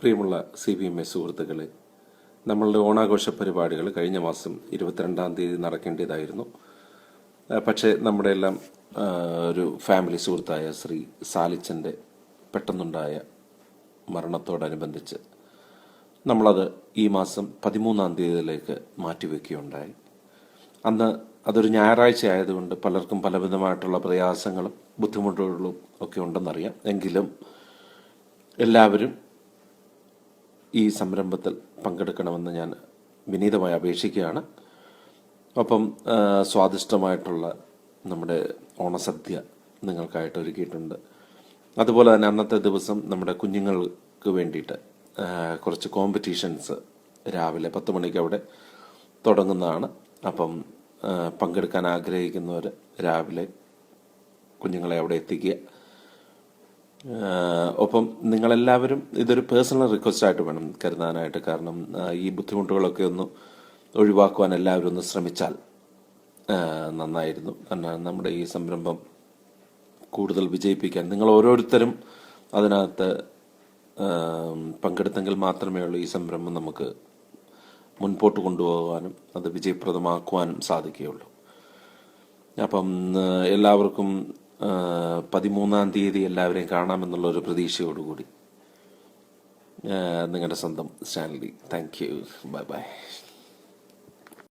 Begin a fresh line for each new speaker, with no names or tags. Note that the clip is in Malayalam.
പ്രിയമുള്ള CBMA സുഹൃത്തുക്കളെ, നമ്മളുടെ ഓണാഘോഷ പരിപാടികൾ കഴിഞ്ഞ മാസം 22-ാം തീയതി നടക്കേണ്ടതായിരുന്നു. പക്ഷേ നമ്മുടെ എല്ലാം ഒരു ഫാമിലി സുഹൃത്തായ ശ്രീ സാലിച്ചൻ്റെ പെട്ടെന്നുണ്ടായ മരണത്തോടനുബന്ധിച്ച് നമ്മളത് ഈ മാസം 13-ാം തീയതിയിലേക്ക് മാറ്റിവെക്കുകയുണ്ടായി. അന്ന് അതൊരു ഞായറാഴ്ച ആയതുകൊണ്ട് പലർക്കും പലവിധമായിട്ടുള്ള പ്രയാസങ്ങളും ബുദ്ധിമുട്ടുകളും ഒക്കെ ഉണ്ടെന്നറിയാം. എങ്കിലും എല്ലാവരും ഈ സംരംഭത്തിൽ പങ്കെടുക്കണമെന്ന് ഞാൻ വിനീതമായി അപേക്ഷിക്കുകയാണ്. ഒപ്പം സ്വാദിഷ്ടമായിട്ടുള്ള നമ്മുടെ ഓണസദ്യ നിങ്ങൾക്കായിട്ട് ഒരുക്കിയിട്ടുണ്ട്. അതുപോലെ തന്നെ അന്നത്തെ ദിവസം നമ്മുടെ കുഞ്ഞുങ്ങൾക്ക് വേണ്ടിയിട്ട് കുറച്ച് കോമ്പറ്റീഷൻസ് രാവിലെ 10 മണിക്ക് അവിടെ തുടങ്ങുന്നതാണ്. അപ്പം പങ്കെടുക്കാൻ ആഗ്രഹിക്കുന്നവർ രാവിലെ കുഞ്ഞുങ്ങളെ അവിടെ എത്തിക്കുക. ഒപ്പം നിങ്ങളെല്ലാവരും ഇതൊരു പേഴ്സണൽ റിക്വസ്റ്റായിട്ട് വേണം കരുതാനായിട്ട്. കാരണം ഈ ബുദ്ധിമുട്ടുകളൊക്കെ ഒന്ന് ഒഴിവാക്കുവാൻ എല്ലാവരും ഒന്ന് ശ്രമിച്ചാൽ നന്നായിരുന്നു. കാരണം നമ്മുടെ ഈ സംരംഭം കൂടുതൽ വിജയിപ്പിക്കാൻ നിങ്ങൾ ഓരോരുത്തരും അതിനകത്ത് പങ്കെടുത്തെങ്കിൽ മാത്രമേ ഉള്ളൂ ഈ സംരംഭം നമുക്ക് മുൻപോട്ട് കൊണ്ടുപോകാനും അത് വിജയപ്രദമാക്കുവാനും സാധിക്കുകയുള്ളൂ. അപ്പം എല്ലാവർക്കും 13-ാം തീയതി എല്ലാവരെയും കാണാമെന്നുള്ളൊരു പ്രതീക്ഷയോടുകൂടി നിങ്ങളുടെ സ്വന്തം Stanley. Thank you. Bye bye.